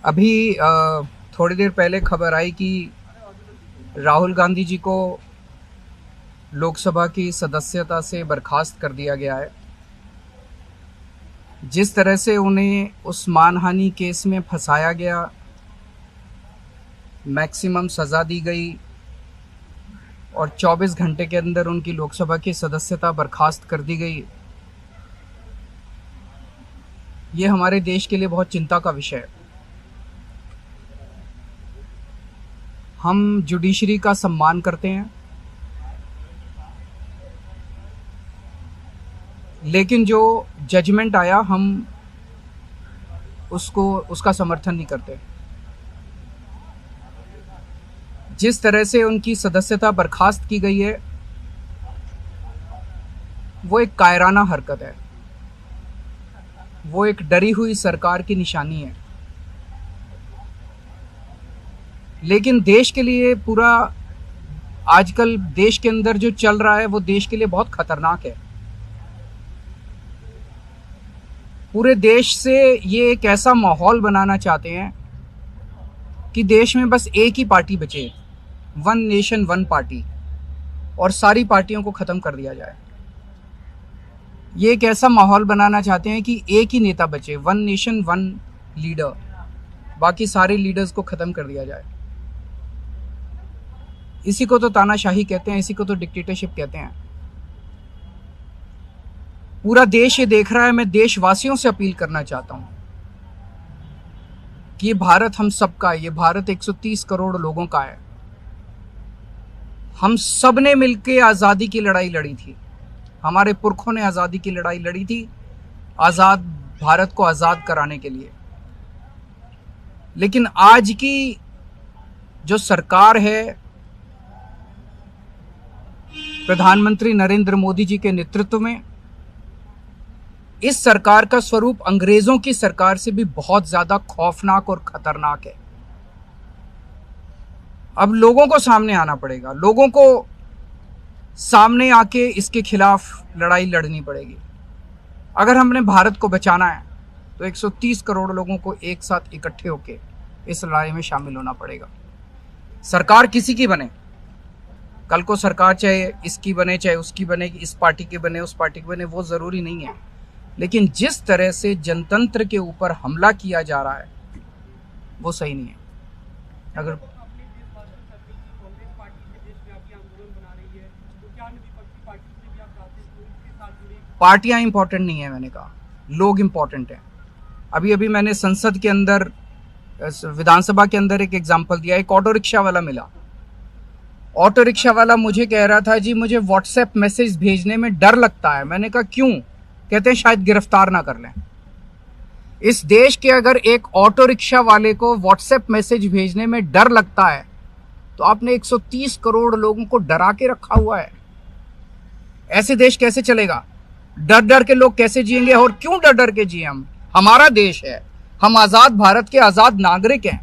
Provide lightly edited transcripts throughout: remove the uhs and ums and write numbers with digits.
अभी थोड़ी देर पहले खबर आई कि राहुल गांधी जी को लोकसभा की सदस्यता से बर्खास्त कर दिया गया है। जिस तरह से उन्हें उस मानहानि केस में फंसाया गया, मैक्सिमम सज़ा दी गई और 24 घंटे के अंदर उनकी लोकसभा की सदस्यता बर्खास्त कर दी गई, ये हमारे देश के लिए बहुत चिंता का विषय है। हम जुडिशरी का सम्मान करते हैं, लेकिन जो जजमेंट आया हम उसका समर्थन नहीं करते। जिस तरह से उनकी सदस्यता बर्खास्त की गई है, वो एक कायराना हरकत है, वो एक डरी हुई सरकार की निशानी है। लेकिन देश के लिए पूरा आजकल देश के अंदर जो चल रहा है वो देश के लिए बहुत खतरनाक है। पूरे देश से ये एक ऐसा माहौल बनाना चाहते हैं कि देश में बस एक ही पार्टी बचे, वन नेशन वन पार्टी, और सारी पार्टियों को ख़त्म कर दिया जाए। ये एक ऐसा माहौल बनाना चाहते हैं कि एक ही नेता बचे, वन नेशन वन लीडर, बाकी सारे लीडर्स को ख़त्म कर दिया जाए। इसी को तो तानाशाही कहते हैं, इसी को तो डिक्टेटरशिप कहते हैं। पूरा देश ये देख रहा है। मैं देशवासियों से अपील करना चाहता हूं कि ये भारत हम सबका है, ये भारत 130 करोड़ लोगों का है। हम सब ने मिलकर आज़ादी की लड़ाई लड़ी थी, हमारे पुरखों ने आज़ादी की लड़ाई लड़ी थी, आज़ाद भारत को आज़ाद कराने के लिए। लेकिन आज की जो सरकार है, प्रधानमंत्री नरेंद्र मोदी जी के नेतृत्व में, इस सरकार का स्वरूप अंग्रेजों की सरकार से भी बहुत ज्यादा खौफनाक और खतरनाक है। अब लोगों को सामने आना पड़ेगा, लोगों को सामने आके इसके खिलाफ लड़ाई लड़नी पड़ेगी। अगर हमने भारत को बचाना है तो 130 करोड़ लोगों को एक साथ इकट्ठे होके इस लड़ाई में शामिल होना पड़ेगा। सरकार किसी की बने, कल को सरकार चाहे इसकी बने चाहे उसकी बने, इस पार्टी की बने उस पार्टी की बने, वो ज़रूरी नहीं है। लेकिन जिस तरह से जनतंत्र के ऊपर हमला किया जा रहा है वो सही नहीं है। अगर पार्टियां इंपॉर्टेंट नहीं है, मैंने कहा लोग इंपॉर्टेंट हैं। अभी अभी मैंने संसद के अंदर, विधानसभा के अंदर एक एग्जाम्पल दिया। एक ऑटो रिक्शा वाला मिला, ऑटो रिक्शा वाला मुझे कह रहा था, जी मुझे व्हाट्सएप मैसेज भेजने में डर लगता है। मैंने कहा क्यों? कहते हैं शायद गिरफ्तार ना कर लें। इस देश के अगर एक ऑटो रिक्शा वाले को व्हाट्सएप मैसेज भेजने में डर लगता है तो आपने 130 करोड़ लोगों को डरा के रखा हुआ है। ऐसे देश कैसे चलेगा? डर डर के लोग कैसे जिएंगे? और क्यों डर डर के जिए? हम, हमारा देश है, हम आजाद भारत के आजाद नागरिक हैं,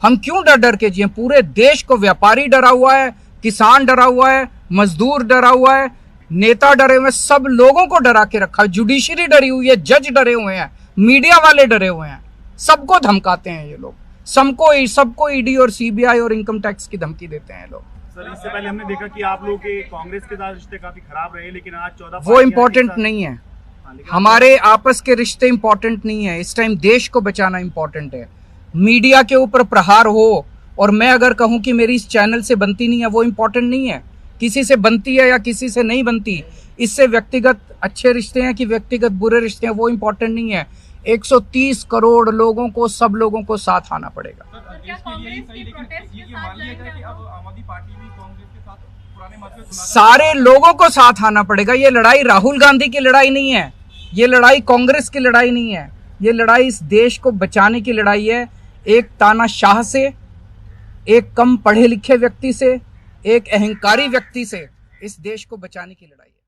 हम क्यों डर डर के जिए? पूरे देश को व्यापारी डरा हुआ है, किसान डरा हुआ है, मजदूर डरा हुआ है, नेता डरे हुए हैं, सब लोगों को डरा के रखा है। जुडिशरी डरी हुई है, जज डरे हुए हैं, मीडिया वाले डरे हुए हैं, सबको धमकाते हैं ये लोग, सबको ईडी और सीबीआई और इनकम टैक्स की धमकी देते हैं लोग। सर, इससे पहले हमने देखा कि आप लोगों के कांग्रेस के साथ रिश्ते काफी खराब रहे, लेकिन आज 14 वो इम्पोर्टेंट नहीं है। हमारे आपस के रिश्ते इंपॉर्टेंट नहीं है। इस टाइम देश को बचाना इंपॉर्टेंट है। मीडिया के ऊपर प्रहार हो और मैं अगर कहूं कि मेरी इस चैनल से बनती नहीं है, वो इंपॉर्टेंट नहीं है। किसी से बनती है या किसी से नहीं बनती, इससे व्यक्तिगत अच्छे रिश्ते हैं कि व्यक्तिगत बुरे रिश्ते हैं, वो इंपॉर्टेंट नहीं है। 130 करोड़ लोगों को, सब लोगों को साथ आना पड़ेगा। सारे लोगों को साथ आना पड़ेगा। ये लड़ाई राहुल गांधी की लड़ाई नहीं है, ये लड़ाई कांग्रेस की लड़ाई नहीं है, ये लड़ाई इस देश को बचाने की लड़ाई है। एक तानाशाह से, एक कम पढ़े लिखे व्यक्ति से, एक अहंकारी व्यक्ति से इस देश को बचाने की लड़ाई है।